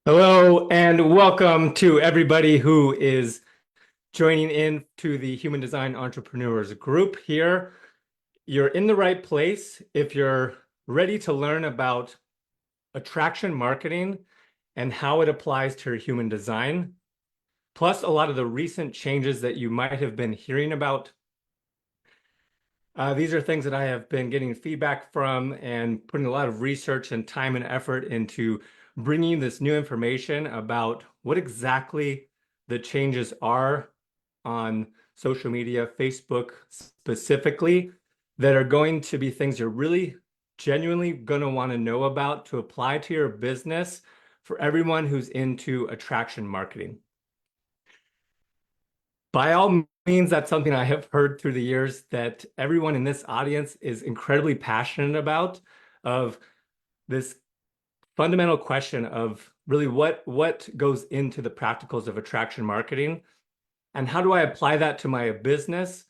Hello and welcome to everybody who is joining in to the Human Design Entrepreneurs group here. You're in the right place if you're ready to learn about attraction marketing and how it applies to your human design, plus a lot of the recent changes that you might have been hearing about. These are things that I have been getting feedback from and putting a lot of research and time and effort into bringing this new information about what exactly the changes are on social media, Facebook specifically, that are going to be things you're really genuinely going to want to know about to apply to your business for everyone who's into attraction marketing. By all means, that's something I have heard through the years that everyone in this audience is incredibly passionate about, of this fundamental question of really what goes into the practicals of attraction marketing and how do I apply that to my business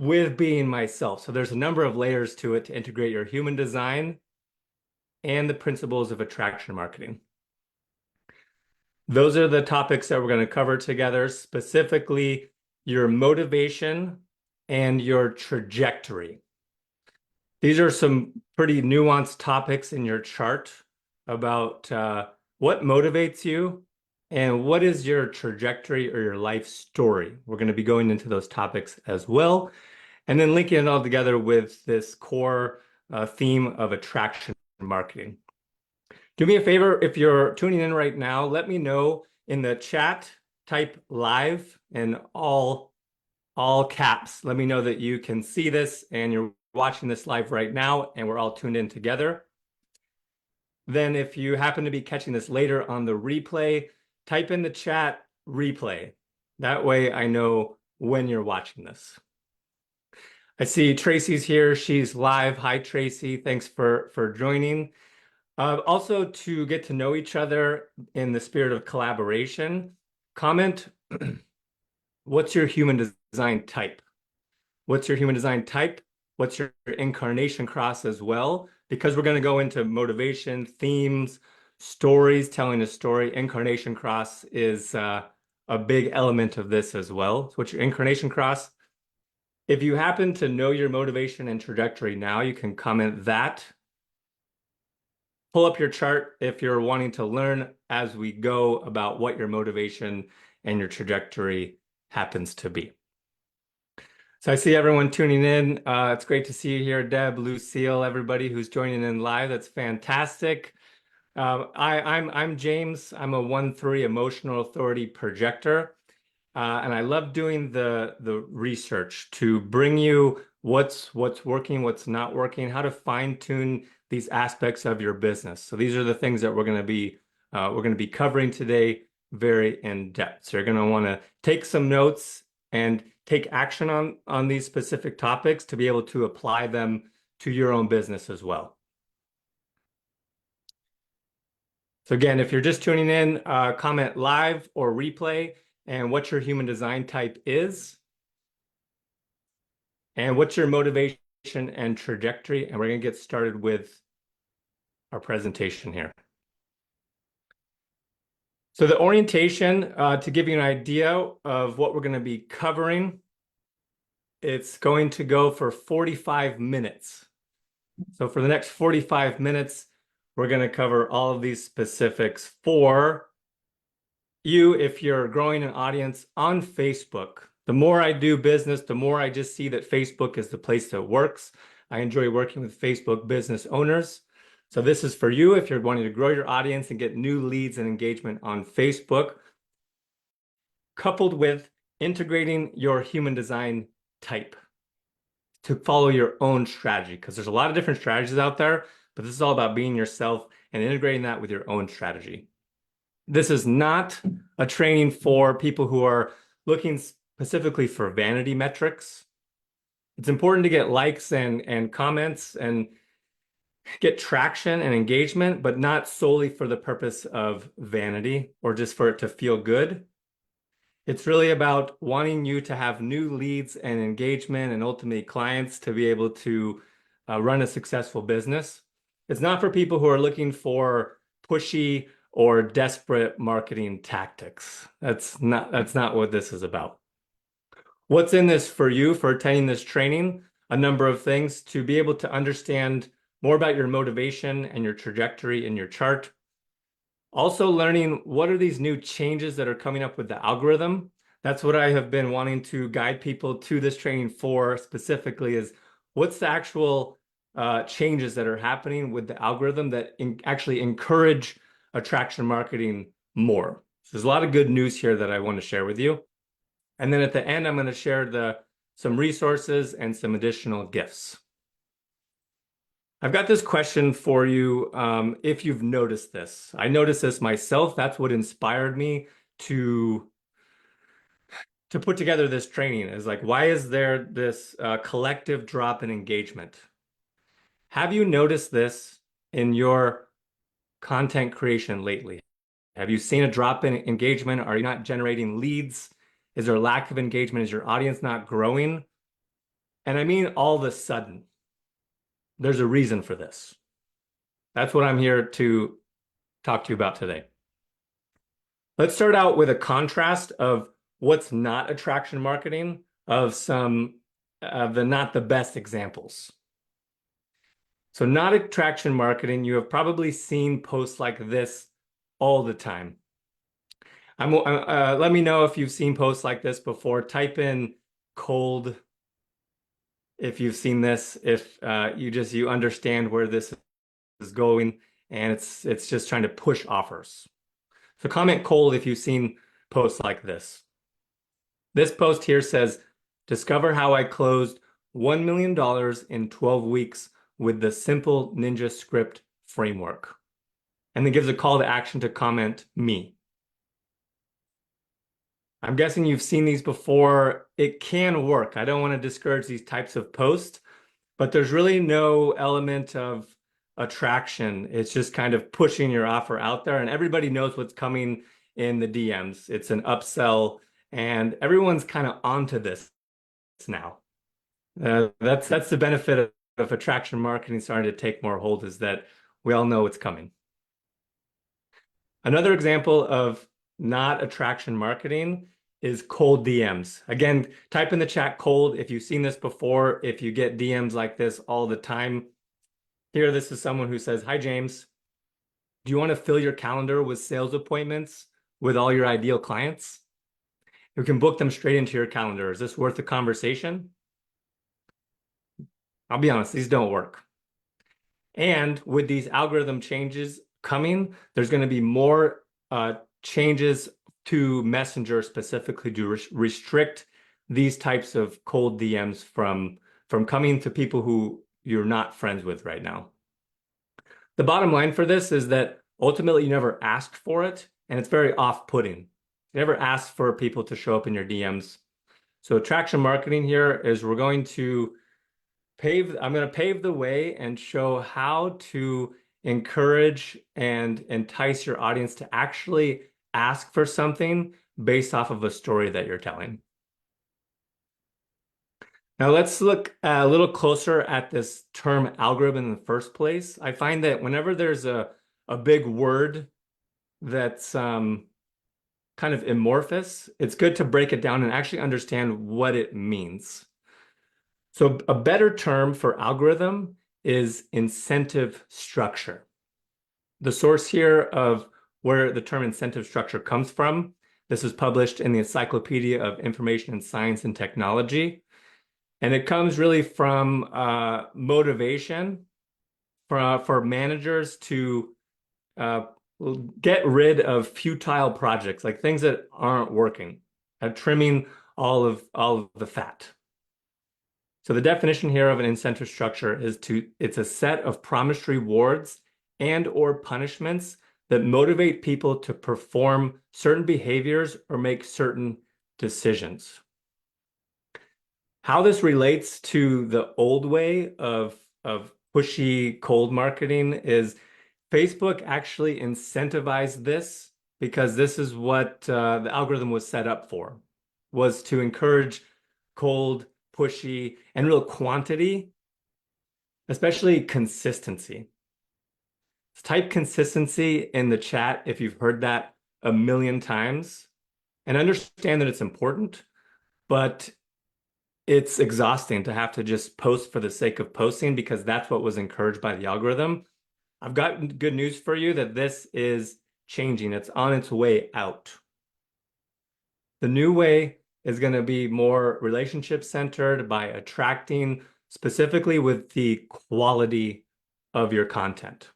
with being myself. So there's a number of layers to it to integrate your human design and the principles of attraction marketing. Those are the topics that we're going to cover together, specifically your motivation and your trajectory. These are some pretty nuanced topics in your chart about what motivates you and what is your trajectory or your life story. We're going to be going into those topics as well, and then linking it all together with this core theme of attraction marketing. Do me a favor, if you're tuning in right now, let me know in the chat, type live in all caps. Let me know that you can see this and you're watching this live right now and we're all tuned in together. Then if you happen to be catching this later on the replay, type in the chat replay. That way I know when you're watching this. I see Tracy's here. She's live. Hi, Tracy. Thanks for joining. Also, to get to know each other in the spirit of collaboration, comment, what's your human design type? What's your human design type? What's your incarnation cross as well? Because we're going to go into motivation, themes, stories, telling a story. Incarnation cross is a big element of this as well. So what's your incarnation cross? If you happen to know your motivation and trajectory now, you can comment that. Pull up your chart if you're wanting to learn as we go about what your motivation and your trajectory happens to be. So I see everyone tuning in. It's great to see you here, Deb, Lucille, everybody who's joining in live. That's fantastic. I'm James. I'm a 1-3 emotional authority projector. And I love doing the research to bring you what's working, what's not working, how to fine tune these aspects of your business. So these are the things that we're going to be covering today, very in depth. So you're going to want to take some notes and take action on these specific topics to be able to apply them to your own business as well. So again, if you're just tuning in, comment live or replay and what your human design type is and what's your motivation and trajectory. And we're going to get started with our presentation here. So the orientation, to give you an idea of what we're going to be covering, it's going to go for 45 minutes. So for the next 45 minutes, we're going to cover all of these specifics for you if you're growing an audience on Facebook. The more I do business, the more I just see that Facebook is the place that works. I enjoy working with Facebook business owners. So this is for you if you're wanting to grow your audience and get new leads and engagement on Facebook, coupled with integrating your human design type to follow your own strategy, because there's a lot of different strategies out there, but this is all about being yourself and integrating that with your own strategy. This is not a training for people who are looking specifically for vanity metrics. It's important to get likes and comments and get traction and engagement, but not solely for the purpose of vanity or just for it to feel good. It's really about wanting you to have new leads and engagement and ultimately clients to be able to run a successful business. It's not for people who are looking for pushy or desperate marketing tactics. That's not what this is about. What's in this for you for attending this training? A number of things to be able to understand more about your motivation and your trajectory in your chart. Also learning what are these new changes that are coming up with the algorithm. That's what I have been wanting to guide people to this training for specifically is what's the actual changes that are happening with the algorithm that actually encourage attraction marketing more. So there's a lot of good news here that I want to share with you. And then at the end, I'm going to share some resources and some additional gifts. I've got this question for you, if you've noticed this. I noticed this myself. That's what inspired me to put together this training is like, why is there this collective drop in engagement? Have you noticed this in your content creation lately? Have you seen a drop in engagement? Are you not generating leads? Is there a lack of engagement? Is your audience not growing? And I mean all of a sudden. There's a reason for this. That's what I'm here to talk to you about today. Let's start out with a contrast of what's not attraction marketing of some of the not the best examples. So not attraction marketing, you have probably seen posts like this all the time. Let me know if you've seen posts like this before. Type in cold if you've seen this, if you understand where this is going, and it's just trying to push offers. So comment cold if you've seen posts like this. This post here says, discover how I closed $1 million in 12 weeks with the simple Ninja script framework. And then gives a call to action to comment me. I'm guessing you've seen these before. It can work. I don't want to discourage these types of posts, but there's really no element of attraction. It's just kind of pushing your offer out there, and everybody knows what's coming in the DMs. It's an upsell, and everyone's kind of onto this now. That's the benefit of attraction marketing starting to take more hold, is that we all know what's coming. Another example of not attraction marketing is cold DMs. Again, type in the chat cold if you've seen this before, if you get DMs like this all the time. Here, this is someone who says, hi, James. Do you want to fill your calendar with sales appointments with all your ideal clients? You can book them straight into your calendar. Is this worth a conversation? I'll be honest, these don't work. And with these algorithm changes coming, there's going to be more changes to Messenger specifically to restrict these types of cold DMs from coming to people who you're not friends with right now. The bottom line for this is that ultimately you never asked for it, and it's very off-putting. You never asked for people to show up in your DMs. So attraction marketing here is I'm going to pave the way and show how to encourage and entice your audience to actually ask for something based off of a story that you're telling. Now let's look a little closer at this term algorithm in the first place. I find that whenever there's a big word that's kind of amorphous, it's good to break it down and actually understand what it means. So a better term for algorithm is incentive structure. The source here of where the term incentive structure comes from, this is published in the Encyclopedia of Information and Science and Technology. And it comes really from motivation for managers to get rid of futile projects, like things that aren't working, trimming all of the fat. So the definition here of an incentive structure is it's a set of promised rewards and or punishments that motivate people to perform certain behaviors or make certain decisions. How this relates to the old way of pushy cold marketing is Facebook actually incentivized this because this is what the algorithm was set up for, was to encourage cold, pushy, and real quantity, especially consistency. Type consistency in the chat if you've heard that a million times, and understand that it's important, but it's exhausting to have to just post for the sake of posting because that's what was encouraged by the algorithm. I've got good news for you that this is changing. It's on its way out. The new way is going to be more relationship centered by attracting specifically with the quality of your content.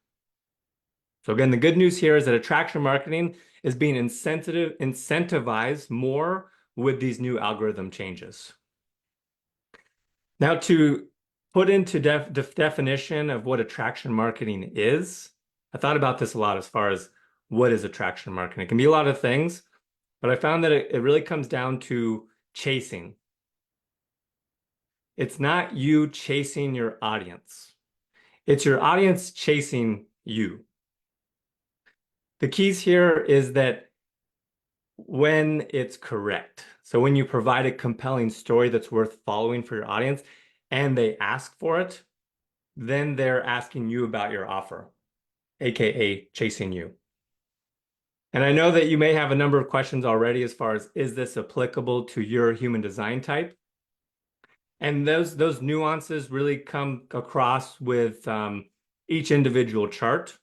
So again, the good news here is that attraction marketing is being incentivized more with these new algorithm changes. Now, to put into definition of what attraction marketing is, I thought about this a lot as far as what is attraction marketing. It can be a lot of things, but I found that it really comes down to chasing. It's not you chasing your audience. It's your audience chasing you. The keys here is that when it's correct. So when you provide a compelling story that's worth following for your audience and they ask for it, then they're asking you about your offer, aka chasing you. And I know that you may have a number of questions already as far as, is this applicable to your human design type? And those nuances really come across with each individual chart.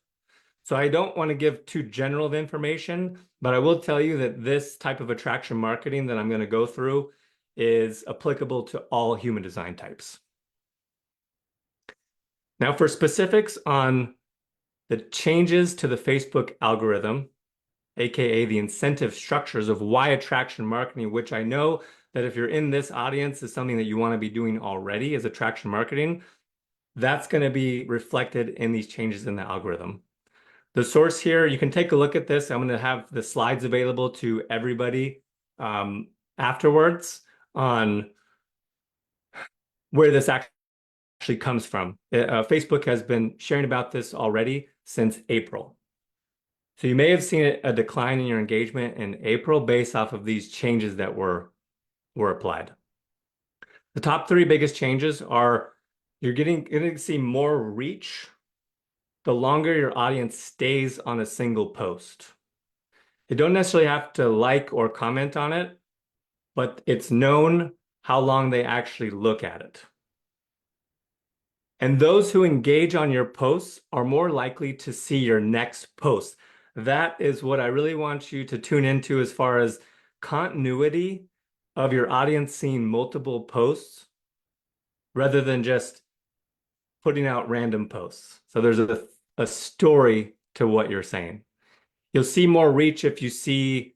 So I don't want to give too general of information, but I will tell you that this type of attraction marketing that I'm going to go through is applicable to all human design types. Now for specifics on the changes to the Facebook algorithm, aka the incentive structures of why attraction marketing, which I know that if you're in this audience is something that you want to be doing already is attraction marketing, that's going to be reflected in these changes in the algorithm. The source here, you can take a look at this. I'm going to have the slides available to everybody afterwards on where this actually comes from. Facebook has been sharing about this already since April. So you may have seen a decline in your engagement in April based off of these changes that were applied. The top three biggest changes are you're going to see more reach the longer your audience stays on a single post. They don't necessarily have to like or comment on it, but it's known how long they actually look at it. And those who engage on your posts are more likely to see your next post. That is what I really want you to tune into as far as continuity of your audience seeing multiple posts rather than just putting out random posts. So there's a story to what you're saying. You'll see more reach if you see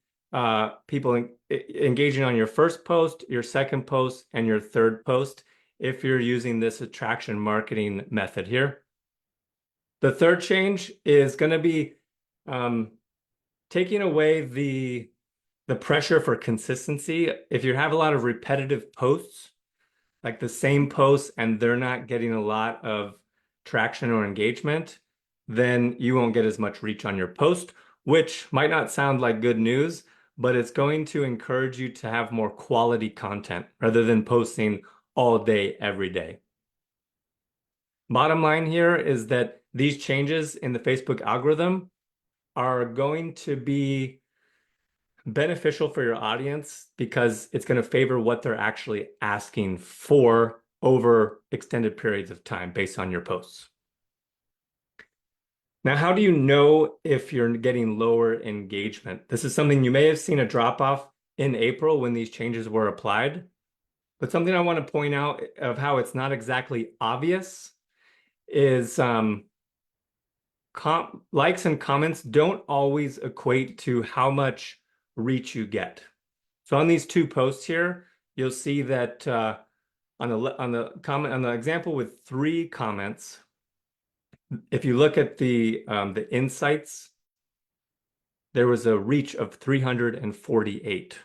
people engaging on your first post, your second post, and your third post if you're using this attraction marketing method here. The third change is going to be taking away the pressure for consistency. If you have a lot of repetitive posts, like the same posts, and they're not getting a lot of traction or engagement, then you won't get as much reach on your post, which might not sound like good news, but it's going to encourage you to have more quality content rather than posting all day, every day. Bottom line here is that these changes in the Facebook algorithm are going to be beneficial for your audience because it's going to favor what they're actually asking for over extended periods of time based on your posts. Now, how do you know if you're getting lower engagement? This is something you may have seen a drop off in April when these changes were applied, but something I want to point out of how it's not exactly obvious is likes and comments don't always equate to how much reach you get. So on these two posts here, you'll see that on the example with 3 comments, if you look at the insights, there was a reach of 348.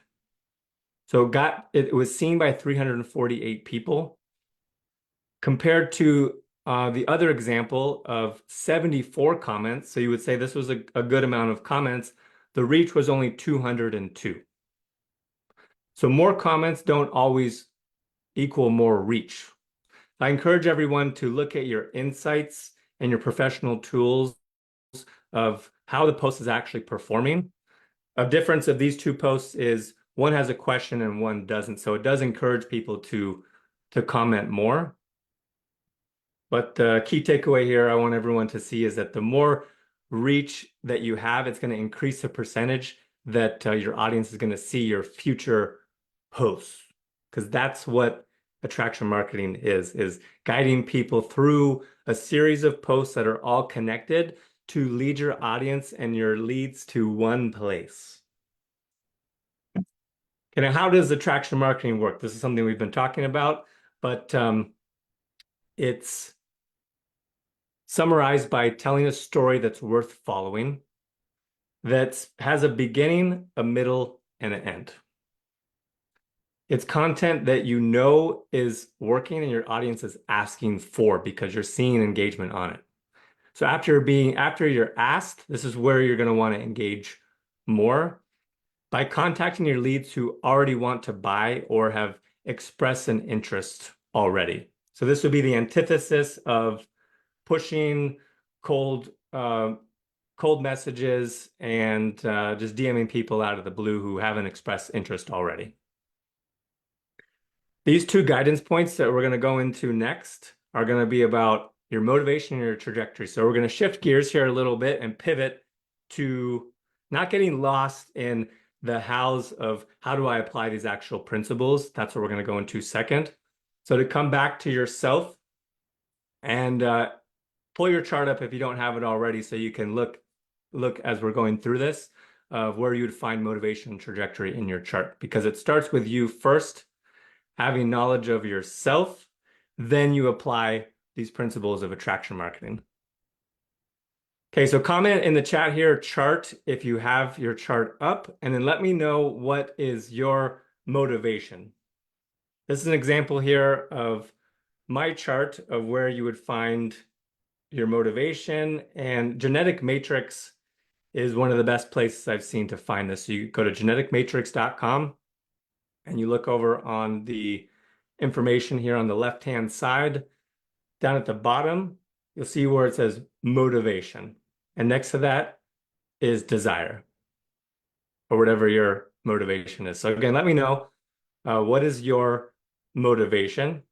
So it was seen by 348 people compared to the other example of 74 comments. So you would say this was a good amount of comments. The reach was only 202. So more comments don't always equal more reach. I encourage everyone to look at your insights and your professional tools of how the post is actually performing. A difference of these two posts is one has a question and one doesn't. So it does encourage people to comment more. But the key takeaway here I want everyone to see is that the more reach that you have, it's going to increase the percentage that your audience is going to see your future posts. Because that's what attraction marketing is guiding people through a series of posts that are all connected to lead your audience and your leads to one place. Okay, now how does attraction marketing work? This is something we've been talking about, but it's summarized by telling a story that's worth following, that has a beginning, a middle, and an end. It's content that you know is working and your audience is asking for because you're seeing engagement on it. So after you're asked, this is where you're going to want to engage more by contacting your leads who already want to buy or have expressed an interest already. So this would be the antithesis of pushing cold messages and just DMing people out of the blue who haven't expressed interest already. These two guidance points that we're going to go into next are going to be about your motivation and your trajectory. So we're going to shift gears here a little bit and pivot to not getting lost in the hows of how do I apply these actual principles. That's what we're going to go into second. So to come back to yourself and pull your chart up if you don't have it already so you can look as we're going through this of where you'd find motivation and trajectory in your chart, because it starts with you first having knowledge of yourself, then you apply these principles of attraction marketing. Okay, so comment in the chat here, chart, if you have your chart up, and then let me know what is your motivation. This is an example here of my chart of where you would find your motivation, and Genetic Matrix is one of the best places I've seen to find this. So you go to geneticmatrix.com and you look over on the information here on the left-hand side. Down at the bottom, you'll see where it says motivation. And next to that is desire, or whatever your motivation is. So again, let me know what is your motivation,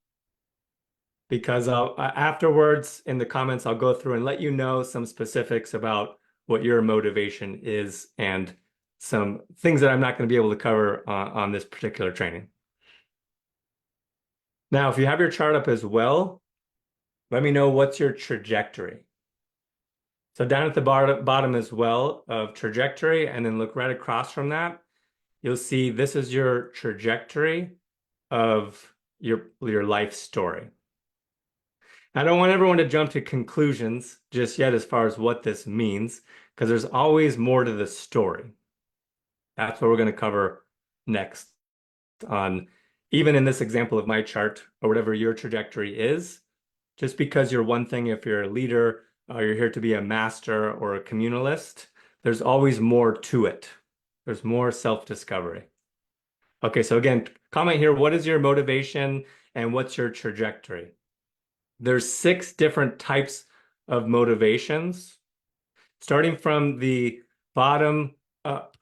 because afterwards in the comments, I'll go through and let you know some specifics about what your motivation is and some things that I'm not going to be able to cover on this particular training. Now, if you have your chart up as well, let me know what's your trajectory. So down at the bottom as well of trajectory, and then look right across from that, you'll see this is your trajectory of your life story. I don't want everyone to jump to conclusions just yet as far as what this means, because there's always more to the story. That's what we're going to cover next on, even in this example of my chart or whatever your trajectory is. Just because you're one thing, if you're a leader, you're here to be a master or a communalist, there's always more to it. There's more self-discovery. Okay, so again, comment here, what is your motivation and what's your trajectory? There's 6 different types of motivations. Starting from the bottom up,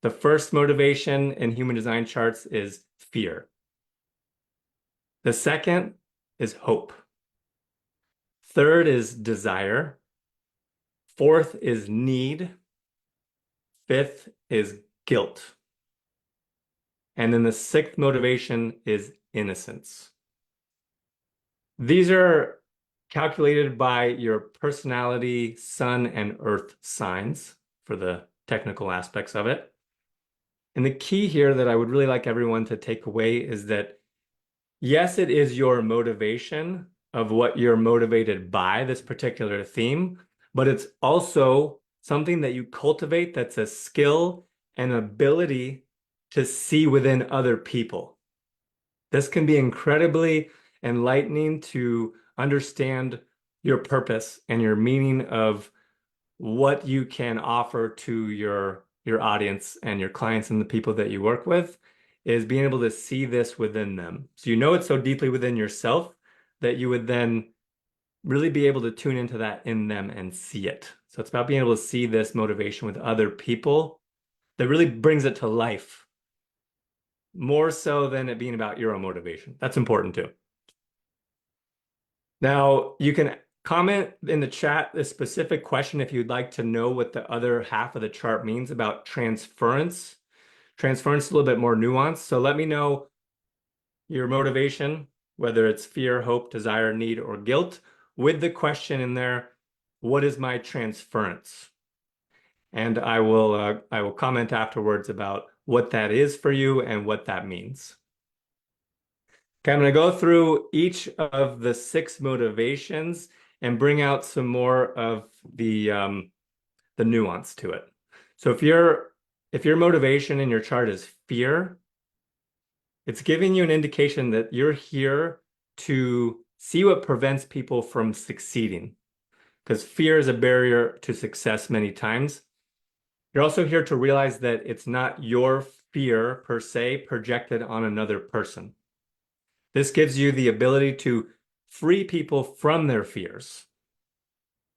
the first motivation in human design charts is fear. The second is hope. Third is desire. Fourth is need. Fifth is guilt. And then the 6th motivation is innocence. These are calculated by your personality, sun and earth signs for the technical aspects of it. And the key here that I would really like everyone to take away is that, yes, it is your motivation of what you're motivated by, this particular theme, but it's also something that you cultivate that's a skill and ability to see within other people. This can be incredibly enlightening to understand your purpose and your meaning of what you can offer to your audience and your clients and the people that you work with, is being able to see this within them. So you know it's so deeply within yourself that you would then really be able to tune into that in them and see it. So it's about being able to see this motivation with other people that really brings it to life, more so than it being about your own motivation. That's important too. Now, you can comment in the chat a specific question if you'd like to know what the other half of the chart means about transference. Transference is a little bit more nuanced. So let me know your motivation, whether it's fear, hope, desire, need, or guilt, with the question in there, what is my transference? And I will comment afterwards about what that is for you and what that means. Okay, I'm going to go through each of the 6 motivations and bring out some more of the nuance to it. So if your motivation in your chart is fear, it's giving you an indication that you're here to see what prevents people from succeeding, because fear is a barrier to success many times. You're also here to realize that it's not your fear per se projected on another person. This gives you the ability to free people from their fears.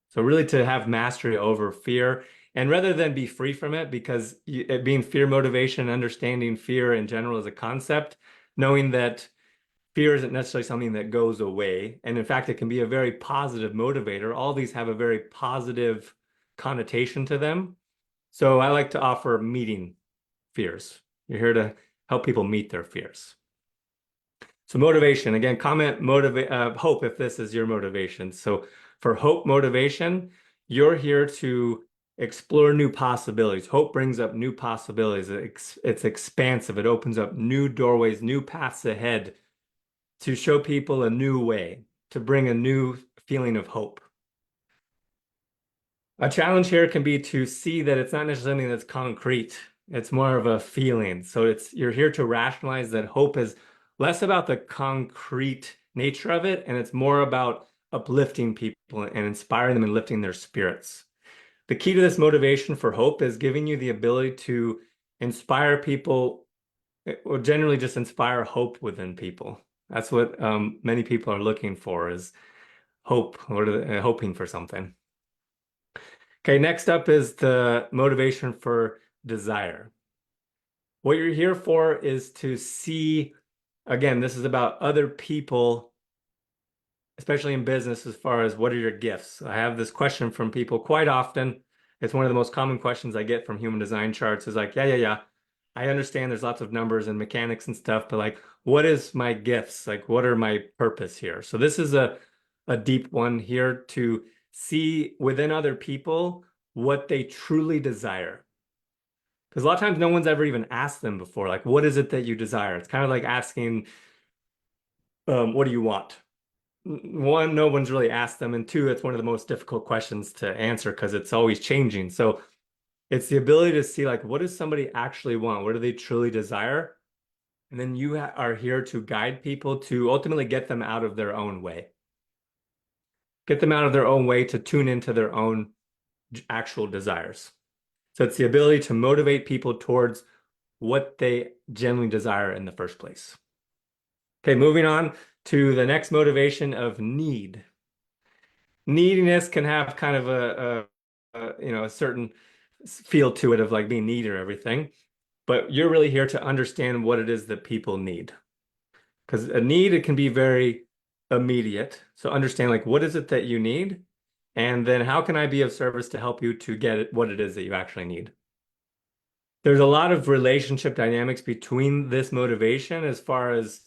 So really to have mastery over fear, and rather than be free from it, because it being fear motivation, understanding fear in general as a concept, knowing that fear isn't necessarily something that goes away. And in fact, it can be a very positive motivator. All these have a very positive connotation to them. So I like to offer meeting fears. You're here to help people meet their fears. So motivation, again, comment hope if this is your motivation. So for hope motivation, you're here to explore new possibilities. Hope brings up new possibilities. It's expansive. It opens up new doorways, new paths ahead to show people a new way, to bring a new feeling of hope. A challenge here can be to see that it's not necessarily something that's concrete. It's more of a feeling. So you're here to rationalize that hope is less about the concrete nature of it, and it's more about uplifting people and inspiring them and lifting their spirits. The key to this motivation for hope is giving you the ability to inspire people, or generally just inspire hope within people. That's what many people are looking for, is hope, or hoping for something. Okay, next up is the motivation for desire. What you're here for is to see, again, this is about other people, especially in business, as far as what are your gifts? I have this question from people quite often. It's one of the most common questions I get from human design charts is like, yeah. I understand there's lots of numbers and mechanics and stuff, but like, what is my gifts? Like, what are my purpose here? So this is a deep one here to see within other people what they truly desire. Because a lot of times no one's ever even asked them before, like, what is it that you desire? It's kind of like asking, what do you want? One, no one's really asked them, and two, it's one of the most difficult questions to answer because it's always changing. So it's the ability to see, like, what does somebody actually want? What do they truly desire? And then you are here to guide people to ultimately get them out of their own way. Get them out of their own way to tune into their own actual desires. So it's the ability to motivate people towards what they genuinely desire in the first place. Okay, moving on to the next motivation of need. Neediness can have kind of a certain feel to it of like being needy or everything, but you're really here to understand what it is that people need. Because a need, it can be very immediate. So understand like what is it that you need? And then how can I be of service to help you to get what it is that you actually need? There's a lot of relationship dynamics between this motivation as far as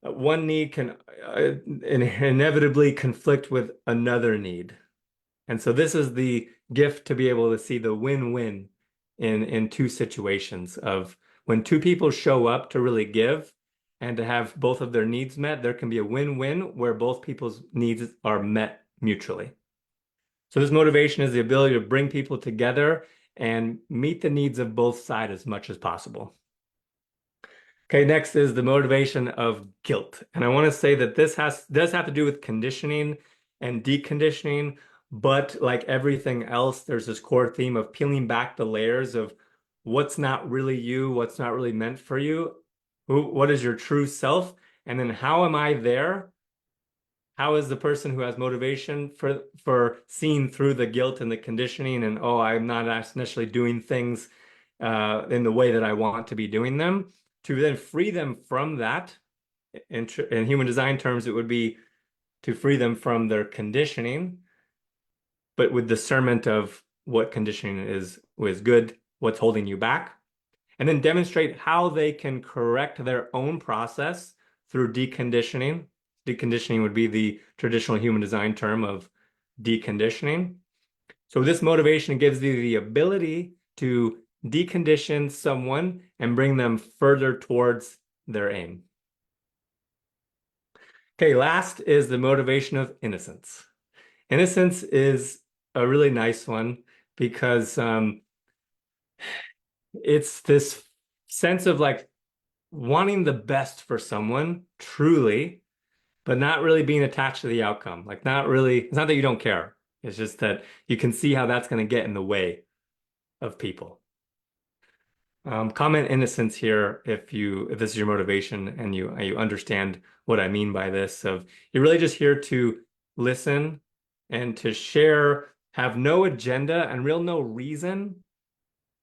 one need can inevitably conflict with another need. And so this is the gift to be able to see the win-win in two situations of when two people show up to really give and to have both of their needs met, there can be a win-win where both people's needs are met mutually. So this motivation is the ability to bring people together and meet the needs of both sides as much as possible. Okay, next is the motivation of guilt. And I want to say that this does have to do with conditioning and deconditioning, but like everything else, there's this core theme of peeling back the layers of what's not really you, what's not really meant for you, what is your true self, and then how am I there how is the person who has motivation for seeing through the guilt and the conditioning and oh, I'm not necessarily doing things in the way that I want to be doing them, to then free them from that. In human design terms, it would be to free them from their conditioning, but with discernment of what conditioning is good, what's holding you back, and then demonstrate how they can correct their own process through deconditioning. Deconditioning would be the traditional human design term of deconditioning. So this motivation gives you the ability to decondition someone and bring them further towards their aim. Okay, last is the motivation of innocence. Innocence is a really nice one because it's this sense of like wanting the best for someone truly, but not really being attached to the outcome. Like not really, it's not that you don't care. It's just that you can see how that's going to get in the way of people. Comment innocence here if this is your motivation and you understand what I mean by this. Of you're really just here to listen and to share, have no agenda and real no reason,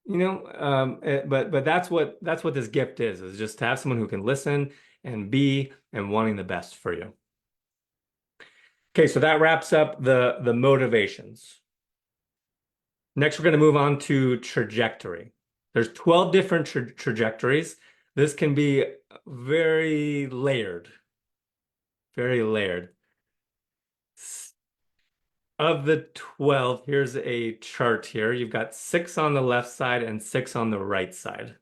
but that's what this gift is just to have someone who can listen and be and wanting the best for you. Okay, so that wraps up the motivations. Next, we're going to move on to trajectory. There's 12 different trajectories. This can be very layered, very layered. Of the 12, here's a chart here. You've got 6 on the left side and 6 on the right side.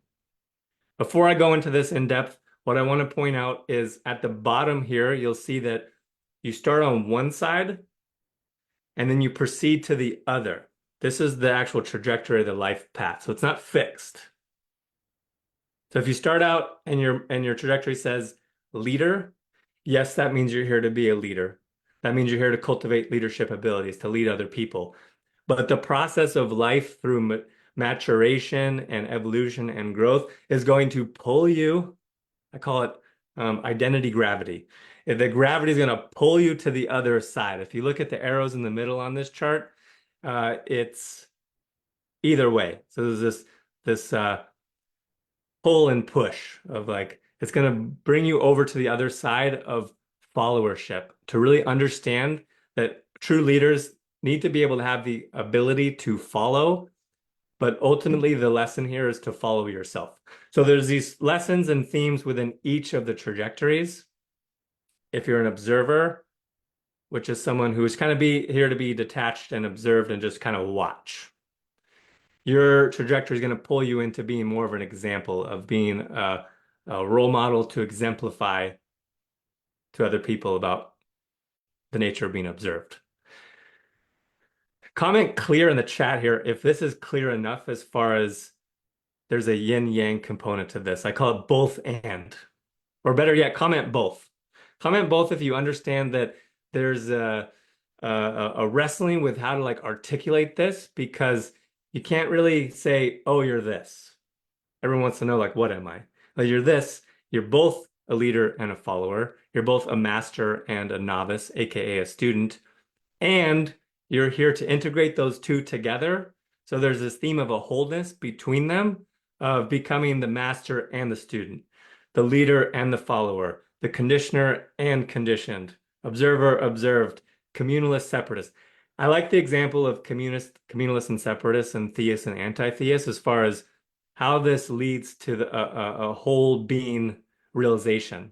Before I go into this in depth, what I want to point out is at the bottom here, you'll see that you start on one side and then you proceed to the other. This is the actual trajectory of the life path. So it's not fixed. So if you start out and your trajectory says leader, yes, that means you're here to be a leader. That means you're here to cultivate leadership abilities, to lead other people. But the process of life through maturation and evolution and growth is going to pull you, I call it identity gravity. If the gravity is going to pull you to the other side. If you look at the arrows in the middle on this chart, it's either way. So there's this pull and push of like, it's going to bring you over to the other side of followership to really understand that true leaders need to be able to have the ability to follow, but ultimately the lesson here is to follow yourself. So there's these lessons and themes within each of the trajectories. If you're an observer, which is someone who's kind of here to be detached and observed and just kind of watch, your trajectory is going to pull you into being more of an example, of being a role model to exemplify to other people about the nature of being observed. Comment clear in the chat here if this is clear enough as far as there's a yin-yang component to this. I call it both and. Or better yet, comment both. Comment both if you understand that there's a wrestling with how to like articulate this, because you can't really say, oh, you're this. Everyone wants to know, like, what am I? Like, you're this. You're both a leader and a follower. You're both a master and a novice, aka a student. And you're here to integrate those two together. So there's this theme of a wholeness between them, of becoming the master and the student, the leader and the follower, the conditioner and conditioned, observer, observed, communalist, separatist. I like the example of communalists and separatists and theists and anti-theists as far as how this leads to a whole being realization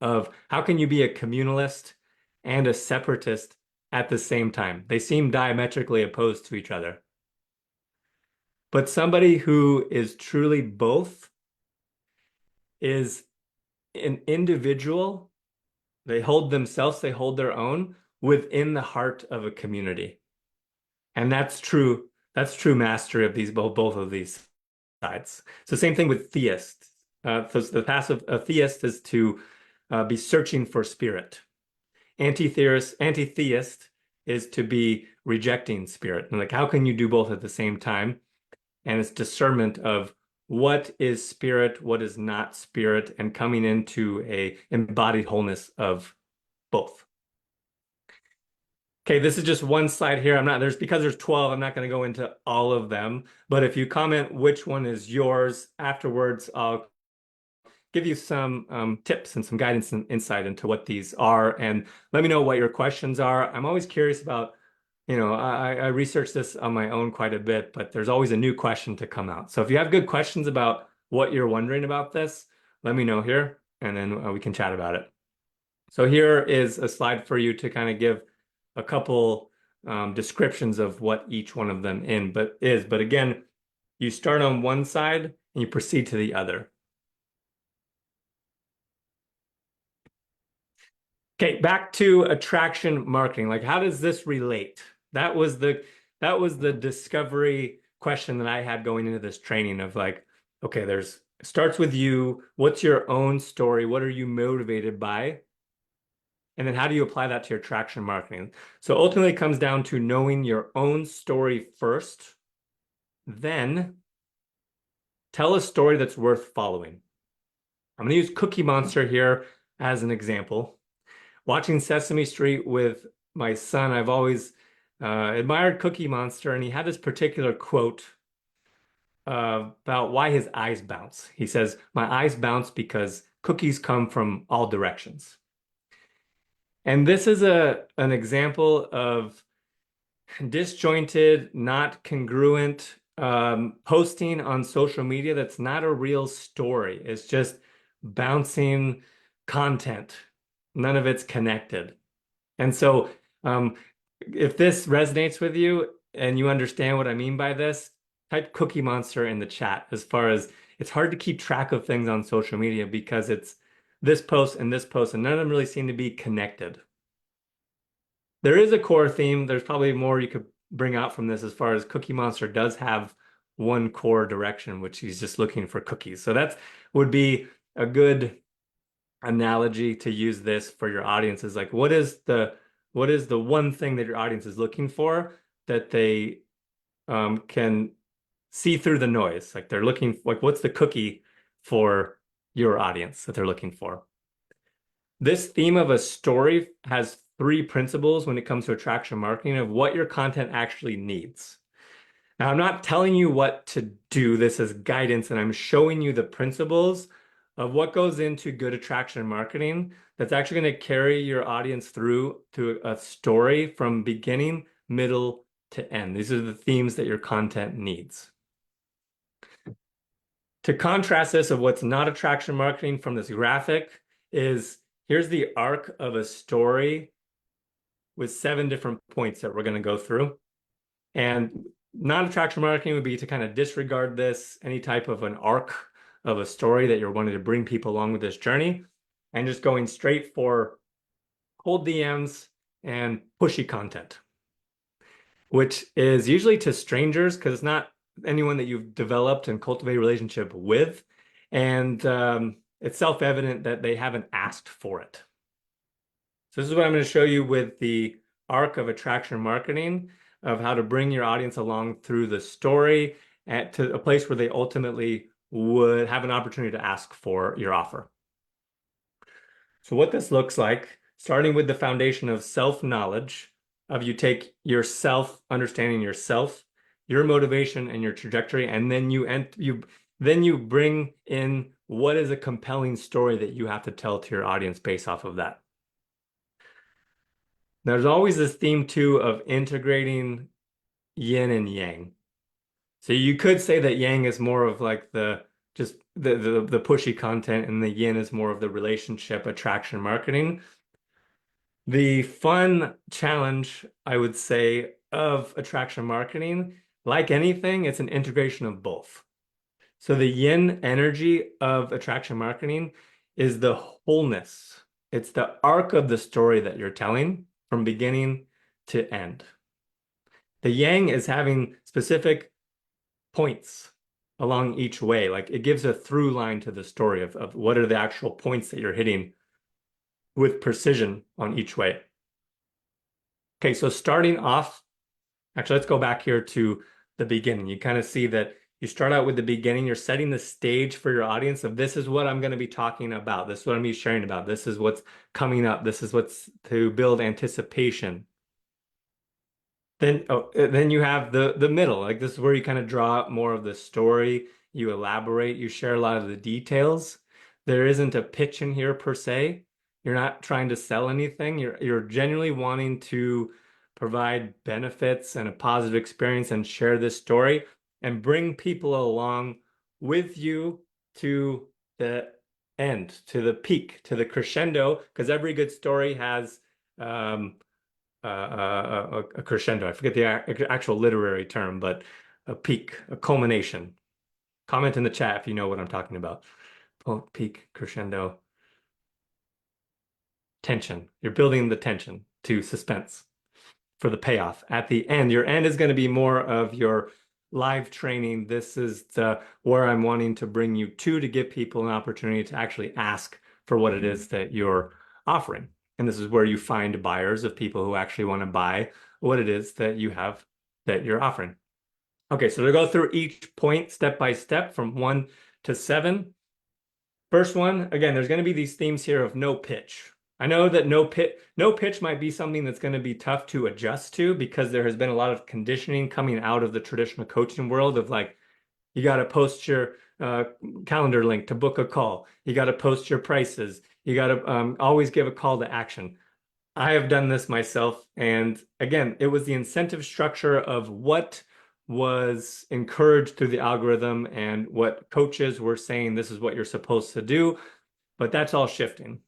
of how can you be a communalist and a separatist at the same time. They seem diametrically opposed to each other. But somebody who is truly both is an individual. They hold themselves, they hold their own within the heart of a community. And that's true mastery of these both of these sides. So same thing with theists. So the passive a theist is to be searching for spirit. Anti-theist is to be rejecting spirit. And like, how can you do both at the same time? And it's discernment of what is spirit, what is not spirit, and coming into a embodied wholeness of both. Okay, this is just one slide here. Because there's 12, I'm not going to go into all of them. But if you comment which one is yours afterwards, I'll give you some tips and some guidance and insight into what these are. And let me know what your questions are. I'm always curious about, I research this on my own quite a bit, but there's always a new question to come out. So if you have good questions about what you're wondering about this, let me know here, and then we can chat about it. So here is a slide for you to kind of give a couple descriptions of what each one of them is. But again, you start on one side and you proceed to the other. Okay, back to attraction marketing. Like, how does this relate? That was the discovery question that I had going into this training of like, okay, starts with you. What's your own story? What are you motivated by? And then how do you apply that to your attraction marketing? So ultimately, it comes down to knowing your own story first, then tell a story that's worth following. I'm going to use Cookie Monster here as an example. Watching Sesame Street with my son, I've always admired Cookie Monster, and he had this particular quote about why his eyes bounce. He says, "My eyes bounce because cookies come from all directions." And this is an example of disjointed, not congruent posting on social media that's not a real story. It's just bouncing content. None of it's connected. And so if this resonates with you and you understand what I mean by this, type Cookie Monster in the chat. As far as it's hard to keep track of things on social media because it's this post, and none of them really seem to be connected. There is a core theme. There's probably more you could bring out from this as far as Cookie Monster does have one core direction, which he's just looking for cookies. So that would be a good analogy to use this for your audience is like, what is the one thing that your audience is looking for that they can see through the noise? Like they're looking, like what's the cookie for your audience that they're looking for? This theme of a story has 3 principles when it comes to attraction marketing of what your content actually needs. Now, I'm not telling you what to do. This is guidance, and I'm showing you the principles of what goes into good attraction marketing that's actually going to carry your audience through to a story from beginning, middle to end. These are the themes that your content needs. To contrast this of what's not attraction marketing from this graphic is here's the arc of a story with 7 different points that we're going to go through. And non-attraction marketing would be to kind of disregard this, any type of an arc of a story that you're wanting to bring people along with this journey, and just going straight for cold DMs and pushy content, which is usually to strangers because it's not anyone that you've developed and cultivated a relationship with. And it's self-evident that they haven't asked for it. So this is what I'm going to show you with the arc of attraction marketing of how to bring your audience along through the story to a place where they ultimately would have an opportunity to ask for your offer. So what this looks like, starting with the foundation of self-knowledge, of you take yourself, understanding yourself, your motivation and your trajectory, and then you bring in what is a compelling story that you have to tell to your audience based off of that. There's always this theme too of integrating yin and yang. So you could say that yang is more of like the pushy content, and the yin is more of the relationship attraction marketing. The fun challenge, I would say, of attraction marketing, like anything, it's an integration of both. So the yin energy of attraction marketing is the wholeness. It's the arc of the story that you're telling from beginning to end. The yang is having specific points along each way. Like it gives a through line to the story of what are the actual points that you're hitting with precision on each way. Okay, so starting off, actually, let's go back here to the beginning. You kind of see that you start out with the beginning. You're setting the stage for your audience of this is what I'm going to be talking about. This is what I'm going to be sharing about. This is what's coming up. This is what's to build anticipation. Then you have the middle. Like this is where you kind of draw out more of the story, you elaborate, you share a lot of the details. There isn't a pitch in here per se. You're not trying to sell anything. You're genuinely wanting to provide benefits and a positive experience and share this story and bring people along with you to the end, to the peak, to the crescendo, because every good story has um, a crescendo. I forget the actual literary term, but a peak, a culmination. Comment in the chat if you know what I'm talking about. Peak, crescendo, tension. You're building the tension to suspense for the payoff. At the end, your end is going to be more of your live training. This is where I'm wanting to bring you to give people an opportunity to actually ask for what it is that you're offering. And this is where you find buyers of people who actually want to buy what it is that you have that you're offering. Okay, so to go through each point step by step from 1 to 7. First one, again, there's going to be these themes here of no pitch. I know that no pitch might be something that's going to be tough to adjust to because there has been a lot of conditioning coming out of the traditional coaching world of like, you got to post your calendar link to book a call. You got to post your prices. You got to always give a call to action. I have done this myself. And again, it was the incentive structure of what was encouraged through the algorithm and what coaches were saying, this is what you're supposed to do. But that's all shifting.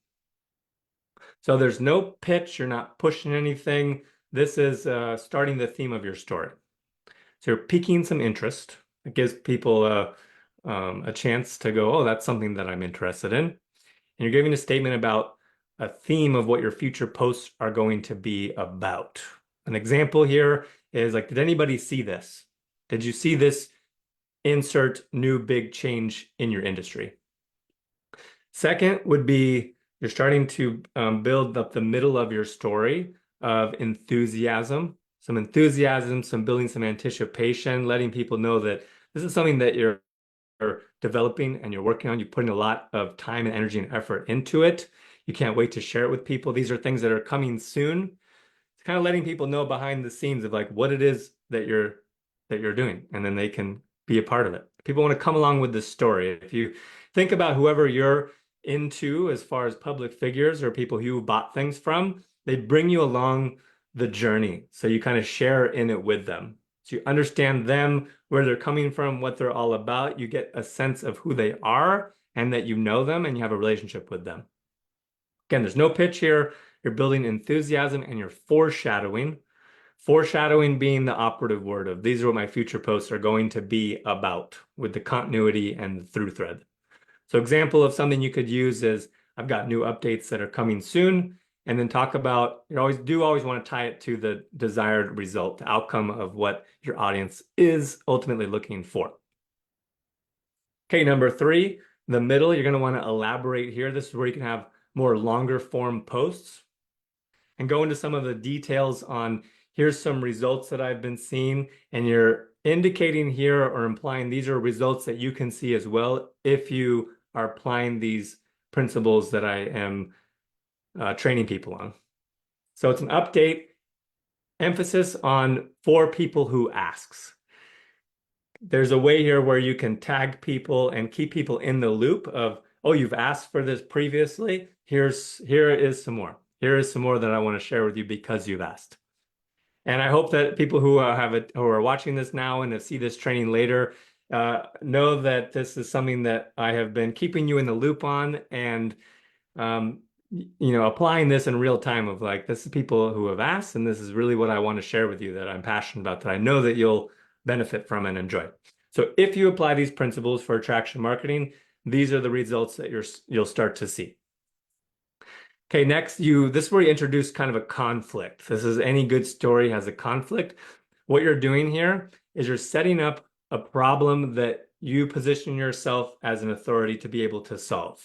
So there's no pitch. You're not pushing anything. This is starting the theme of your story. So you're piquing some interest. It gives people a chance to go, oh, that's something that I'm interested in. And you're giving a statement about a theme of what your future posts are going to be about. An example here is like, did anybody see this? Did you see this insert new big change in your industry? Second would be you're starting to build up the middle of your story of enthusiasm, some building some anticipation, letting people know that this is something that you're developing and you're working on. You're putting a lot of time and energy and effort into it. You can't wait to share it with people. These are things that are coming soon. It's kind of letting people know behind the scenes of like what it is that you're doing, and then they can be a part of it. People want to come along with this story. If you think about whoever you're into as far as public figures or people you bought things from, they bring you along the journey. So you kind of share in it with them. So you understand them, where they're coming from, what they're all about. You get a sense of who they are and that you know them and you have a relationship with them. Again, there's no pitch here. You're building enthusiasm and you're foreshadowing. Foreshadowing being the operative word of these are what my future posts are going to be about with the continuity and the through thread. So example of something you could use is I've got new updates that are coming soon, and then talk about, you always want to tie it to the desired result, the outcome of what your audience is ultimately looking for. Okay, number 3, the middle, you're going to want to elaborate here. This is where you can have more longer form posts and go into some of the details on here's some results that I've been seeing, and you're indicating here or implying these are results that you can see as well if you are applying these principles that I am training people on. So it's an update, emphasis on for people who asks. There's a way here where you can tag people and keep people in the loop of, oh, you've asked for this previously. Here is some more. Here is some more that I want to share with you because you've asked. And I hope that people who who are watching this now and see this training later know that this is something that I have been keeping you in the loop on, and applying this in real time of like, this is people who have asked, and this is really what I want to share with you that I'm passionate about, that I know that you'll benefit from and enjoy. So if you apply these principles for attraction marketing, these are the results that you'll start to see. Okay, next, this is where you introduce kind of a conflict. This is any good story has a conflict. What you're doing here is you're setting up a problem that you position yourself as an authority to be able to solve.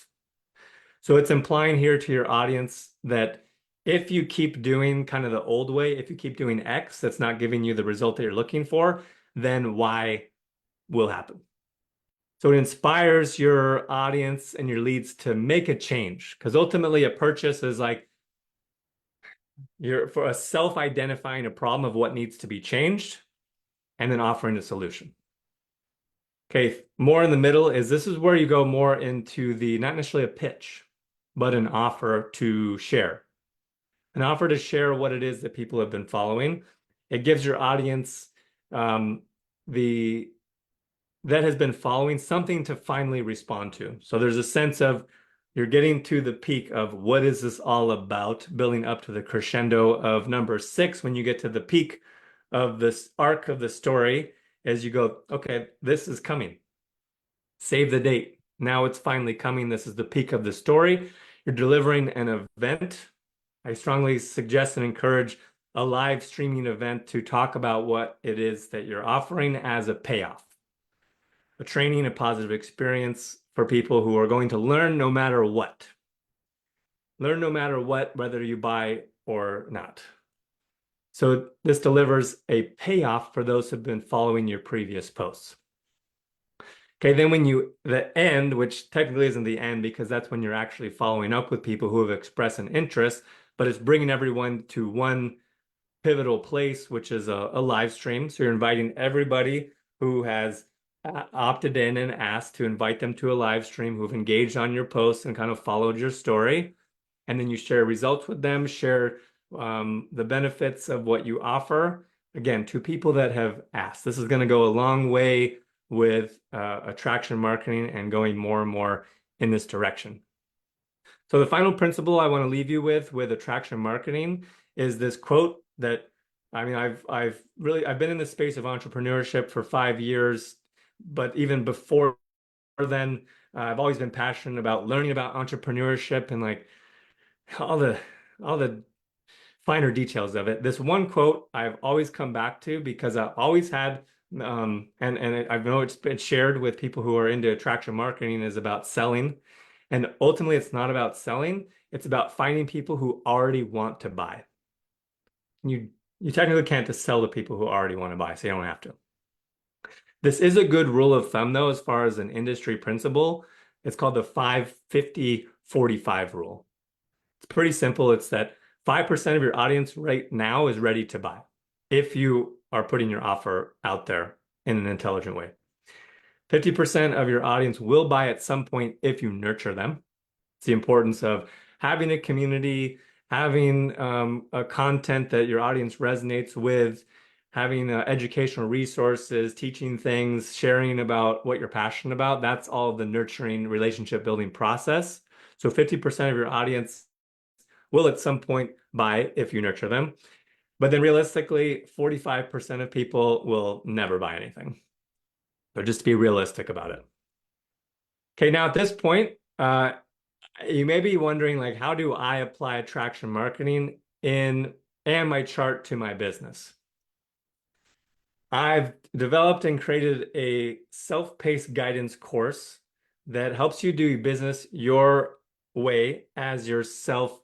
So it's implying here to your audience that if you keep doing kind of the old way, if you keep doing X that's not giving you the result that you're looking for, then Y will happen. So it inspires your audience and your leads to make a change, because ultimately a purchase is like, You're for a self-identifying a problem of what needs to be changed and then offering a solution. Okay, more in the middle is this is where you go more into the not necessarily a pitch, but an offer to share. An offer to share what it is that people have been following. It gives your audience the that has been following something to finally respond to. So there's a sense of you're getting to the peak of what is this all about, building up to the crescendo of number 6 when you get to the peak of this arc of the story as you go, okay, this is coming. Save the date. Now it's finally coming. This is the peak of the story. You're delivering an event. I strongly suggest and encourage a live streaming event to talk about what it is that you're offering as a payoff. A training, a positive experience for people who are going to learn no matter what. Learn no matter what, whether you buy or not. So this delivers a payoff for those who've been following your previous posts. Okay, then the end, which technically isn't the end because that's when you're actually following up with people who have expressed an interest, but it's bringing everyone to one pivotal place, which is a live stream. So you're inviting everybody who has opted in and asked to invite them to a live stream, who've engaged on your posts and kind of followed your story. And then you share results with them, share the benefits of what you offer. Again, to people that have asked. This is going to go a long way with attraction marketing and going more and more in this direction. So the final principle I want to leave you with attraction marketing is this quote that I mean I've been in the space of entrepreneurship for 5 years, but even before then I've always been passionate about learning about entrepreneurship and like all the finer details of it. This one quote I've always come back to because I always had and I know it's been shared with people who are into attraction marketing is about selling. And ultimately, it's not about selling. It's about finding people who already want to buy. You technically can't just sell to people who already want to buy, so you don't have to. This is a good rule of thumb, though, as far as an industry principle. It's called the 5-50-45 rule. It's pretty simple. It's that 5% of your audience right now is ready to buy if you are putting your offer out there in an intelligent way. 50% of your audience will buy at some point if you nurture them. It's the importance of having a community, having a content that your audience resonates with, having educational resources, teaching things, sharing about what you're passionate about. That's all the nurturing relationship building process. So 50% of your audience will at some point buy if you nurture them. But then realistically, 45% of people will never buy anything. So just to be realistic about it. Okay, now at this point, you may be wondering, like, how do I apply attraction marketing in and my chart to my business? I've developed and created a self-paced guidance course that helps you do business your way as yourself,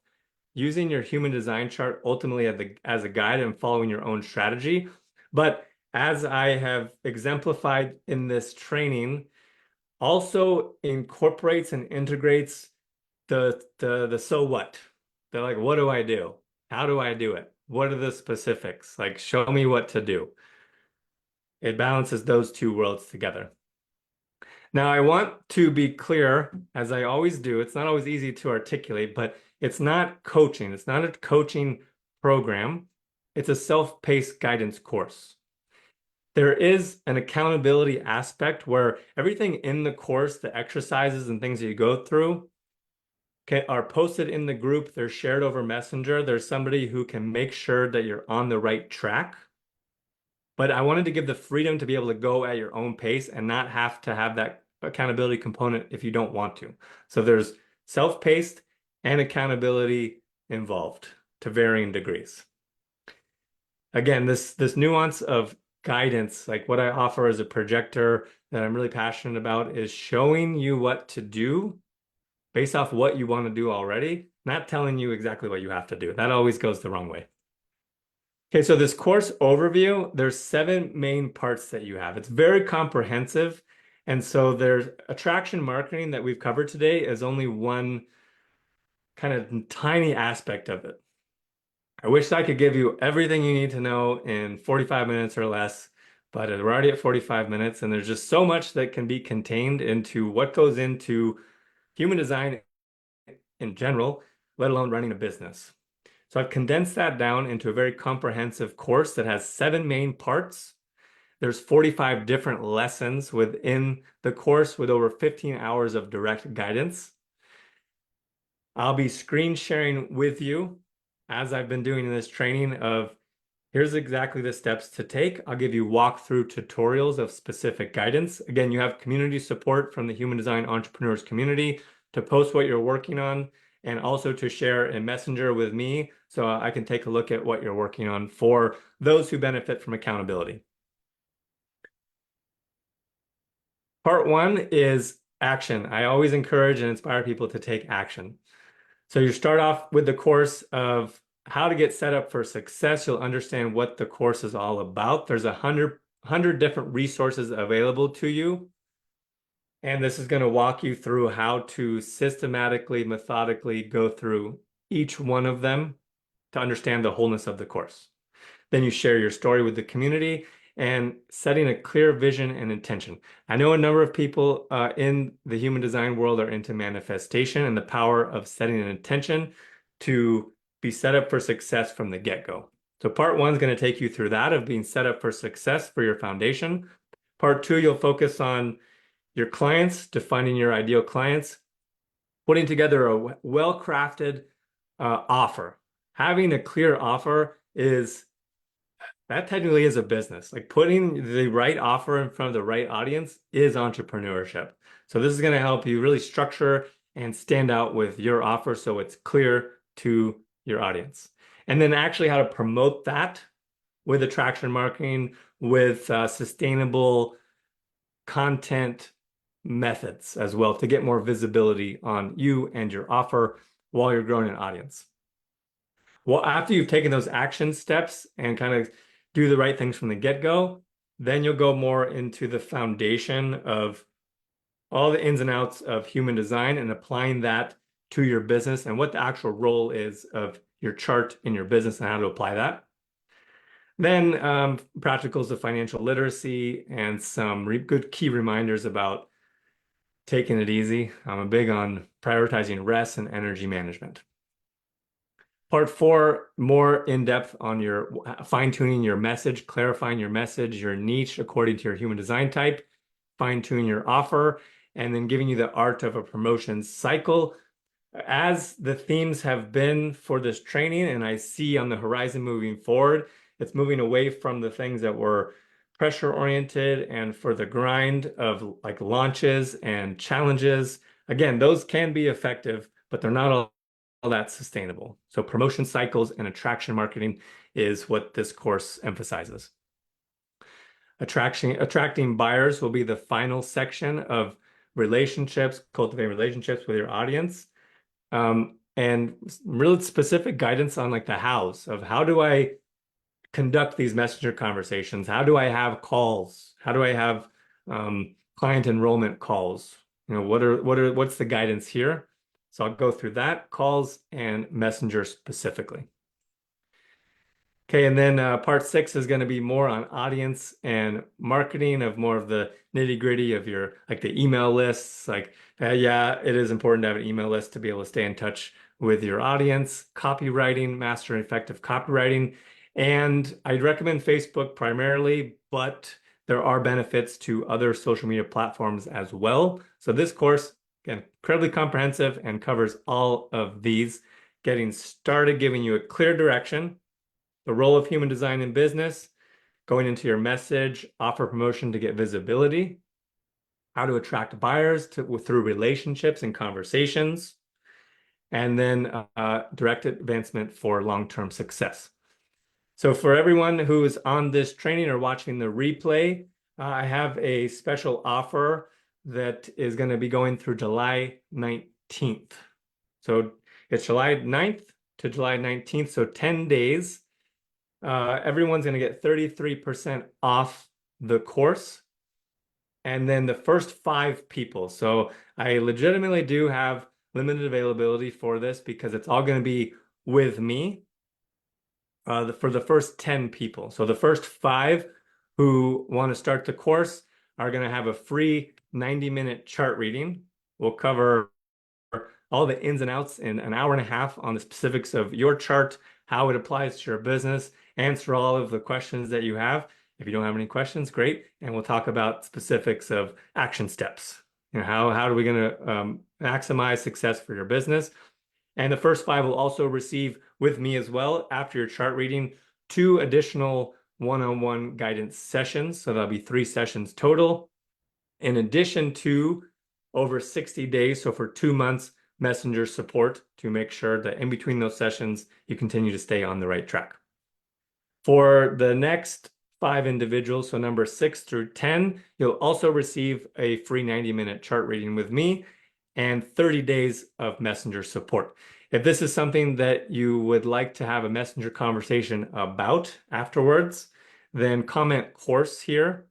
using your human design chart ultimately as a guide and following your own strategy. But as I have exemplified in this training, also incorporates and integrates the so what. They're like, what do I do? How do I do it? What are the specifics? Like, show me what to do. It balances those two worlds together. Now, I want to be clear, as I always do, it's not always easy to articulate, but it's not coaching. It's not a coaching program. It's a self-paced guidance course. There is an accountability aspect where everything in the course, the exercises and things that you go through, are posted in the group. They're shared over Messenger. There's somebody who can make sure that you're on the right track. But I wanted to give the freedom to be able to go at your own pace and not have to have that accountability component if you don't want to. So there's self-paced and accountability involved to varying degrees. Again, this nuance of guidance, like what I offer as a projector that I'm really passionate about, is showing you what to do based off what you want to do already, not telling you exactly what you have to do. That always goes the wrong way. Okay, so this course overview, there's 7 main parts that you have. It's very comprehensive. And so there's attraction marketing that we've covered today is only one kind of tiny aspect of it. I wish I could give you everything you need to know in 45 minutes or less, but we're already at 45 minutes, and there's just so much that can be contained into what goes into human design in general, let alone running a business. So I've condensed that down into a very comprehensive course that has 7 main parts. There's 45 different lessons within the course with over 15 hours of direct guidance. I'll be screen sharing with you as I've been doing in this training of here's exactly the steps to take. I'll give you walkthrough tutorials of specific guidance. Again, you have community support from the Human Design Entrepreneurs community to post what you're working on and also to share a messenger with me so I can take a look at what you're working on for those who benefit from accountability. Part one is action. I always encourage and inspire people to take action. So you start off with the course of how to get set up for success. You'll understand what the course is all about. There's 100 different resources available to you. And this is going to walk you through how to systematically, methodically go through each one of them to understand the wholeness of the course. Then you share your story with the community and setting a clear vision and intention. I know a number of people in the human design world are into manifestation and the power of setting an intention to be set up for success from the get-go. So part one is going to take you through that of being set up for success for your foundation. Part two, you'll focus on your clients, defining your ideal clients, putting together a well-crafted offer. Having a clear offer that technically is a business. Like putting the right offer in front of the right audience is entrepreneurship. So this is going to help you really structure and stand out with your offer so it's clear to your audience. And then actually how to promote that with attraction marketing, with sustainable content methods as well to get more visibility on you and your offer while you're growing an audience. Well, after you've taken those action steps and kind of do the right things from the get-go, then you'll go more into the foundation of all the ins and outs of human design and applying that to your business and what the actual role is of your chart in your business and how to apply that. Then practicals of financial literacy and some good key reminders about taking it easy. I'm big on prioritizing rest and energy management. Part four, more in-depth on your fine-tuning your message, clarifying your message, your niche according to your human design type, fine-tuning your offer, and then giving you the art of a promotion cycle. As the themes have been for this training, and I see on the horizon moving forward, it's moving away from the things that were pressure-oriented and for the grind of like launches and challenges. Again, those can be effective, but they're not all that sustainable. So promotion cycles and attraction marketing is what this course emphasizes. Attracting buyers will be the final section of relationships, cultivating relationships with your audience. And real specific guidance on like the hows of how do I conduct these messenger conversations? How do I have calls? How do I have client enrollment calls? You know, what's the guidance here? So I'll go through that, calls and messenger specifically. Okay, and then part six is going to be more on audience and marketing of more of the nitty-gritty of your like the email lists. Like, yeah, it is important to have an email list to be able to stay in touch with your audience, copywriting, master effective copywriting. And I'd recommend Facebook primarily, but there are benefits to other social media platforms as well. So this course, again, incredibly comprehensive and covers all of these, getting started, giving you a clear direction, the role of human design in business, going into your message, offer promotion to get visibility, how to attract buyers through relationships and conversations, and then direct advancement for long-term success. So for everyone who is on this training or watching the replay, I have a special offer that is going to be going through July 19th. So it's July 9th to July 19th, so 10 days. Everyone's going to get 33% off the course. And then the first 5 people. So I legitimately do have limited availability for this because it's all going to be with me. for the first 10 people. So the first 5 who want to start the course are going to have a free 90-minute chart reading. We'll cover all the ins and outs in an hour and a half on the specifics of your chart, how it applies to your business, answer all of the questions that you have. If you don't have any questions, great. And we'll talk about specifics of action steps. How are we going to maximize success for your business? And the first 5 will also receive with me as well, after your chart reading, 2 additional one-on-one guidance sessions. So there'll be 3 sessions total, in addition to over 60 days. So for 2 months, messenger support to make sure that in between those sessions, you continue to stay on the right track. For the next 5 individuals, so number 6 through 10, you'll also receive a free 90-minute chart reading with me and 30 days of messenger support. If this is something that you would like to have a messenger conversation about afterwards, then comment course here,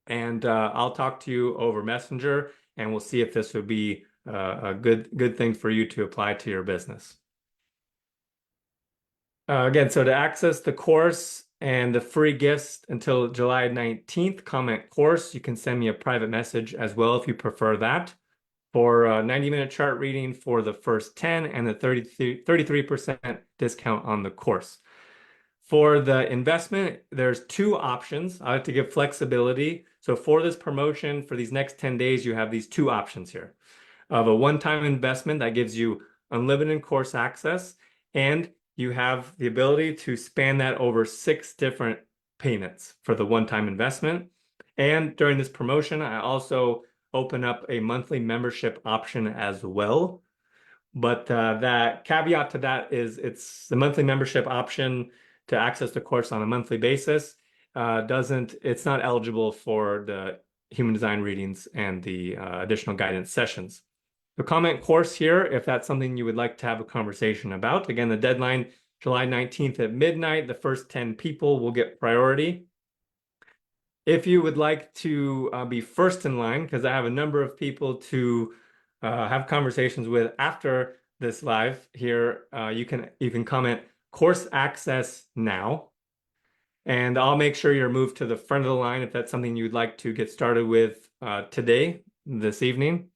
and I'll talk to you over messenger, and we'll see if this would be a good thing for you to apply to your business. Again, so to access the course and the free gifts until July 19th, comment course. You can send me a private message as well if you prefer that. For a 90-minute chart reading for the first 10 and the 33% discount on the course. For the investment, there's 2 options. I like to give flexibility. So for this promotion, for these next 10 days, you have these 2 options here. Of a one-time investment that gives you unlimited course access, and you have the ability to span that over 6 different payments for the one-time investment. And during this promotion, I also open up a monthly membership option as well. But that caveat to that is it's the monthly membership option to access the course on a monthly basis. It's not eligible for the human design readings and the additional guidance sessions. So comment course here if that's something you would like to have a conversation about. Again, the deadline, July 19th at midnight. The first 10 people will get priority. If you would like to be first in line, because I have a number of people to have conversations with after this live here, you can comment course access now, and I'll make sure you're moved to the front of the line if that's something you'd like to get started with today, this evening.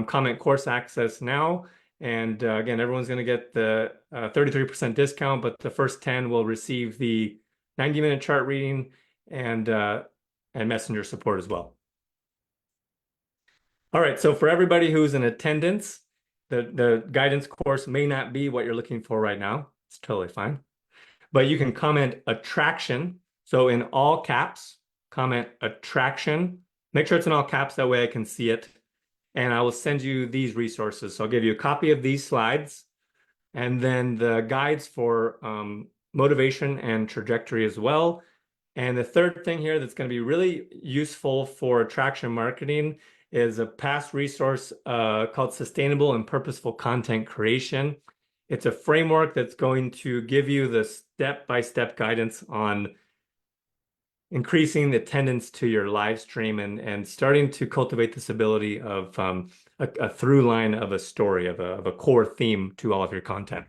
Comment course access now, and again, everyone's going to get the 33% discount, but the first 10 will receive the 90-minute chart reading and messenger support as well. All right, so for everybody who's in attendance, the guidance course may not be what you're looking for right now. It's totally fine. But you can comment attraction. So in all caps, comment attraction. Make sure it's in all caps, that way I can see it. And I will send you these resources. So I'll give you a copy of these slides and then the guides for motivation and trajectory as well. And the third thing here that's going to be really useful for attraction marketing is a past resource called Sustainable and Purposeful Content Creation. It's a framework that's going to give you the step-by-step guidance on increasing the attendance to your live stream and starting to cultivate this ability of a through line of a story, of a core theme to all of your content.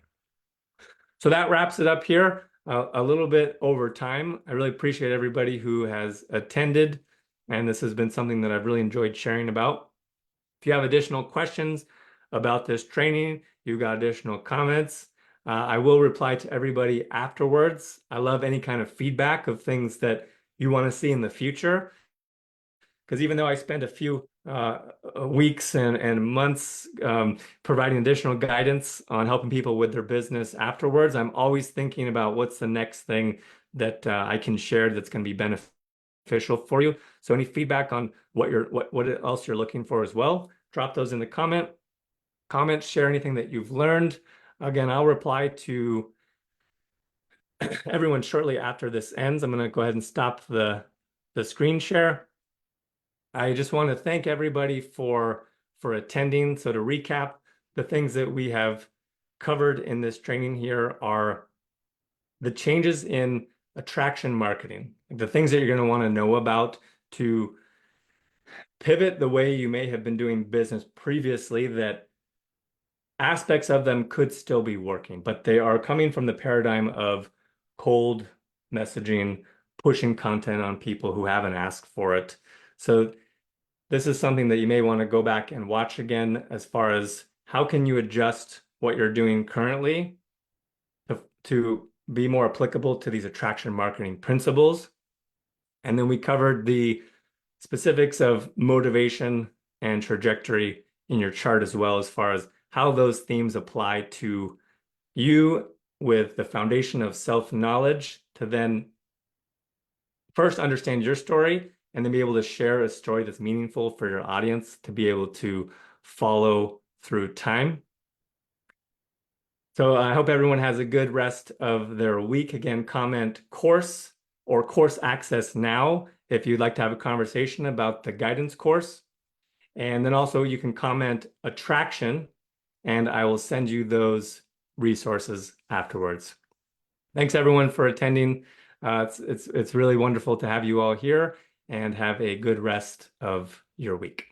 So that wraps it up here. A little bit over time. I really appreciate everybody who has attended, and this has been something that I've really enjoyed sharing about. If you have additional questions about this training, you've got additional comments, I will reply to everybody afterwards. I love any kind of feedback of things that you want to see in the future, because even though I spend a few weeks and months providing additional guidance on helping people with their business afterwards, I'm always thinking about what's the next thing that I can share that's going to be beneficial for you. So any feedback on what else you're looking for as well, drop those in the comments, share anything that you've learned. Again, I'll reply to everyone shortly after this ends. I'm going to go ahead and stop the screen share. I just want to thank everybody for attending. So to recap, the things that we have covered in this training here are the changes in attraction marketing, the things that you're going to want to know about to pivot the way you may have been doing business previously that aspects of them could still be working, but they are coming from the paradigm of cold messaging, pushing content on people who haven't asked for it. So this is something that you may want to go back and watch again as far as how can you adjust what you're doing currently to be more applicable to these attraction marketing principles. And then we covered the specifics of motivation and trajectory in your chart as well, as far as how those themes apply to you with the foundation of self-knowledge to then first understand your story and then be able to share a story that's meaningful for your audience to be able to follow through time. So I hope everyone has a good rest of their week. Again, comment course or course access now if you'd like to have a conversation about the guidance course. And then also you can comment attraction and I will send you those resources afterwards. Thanks everyone for attending. It's really wonderful to have you all here and have a good rest of your week.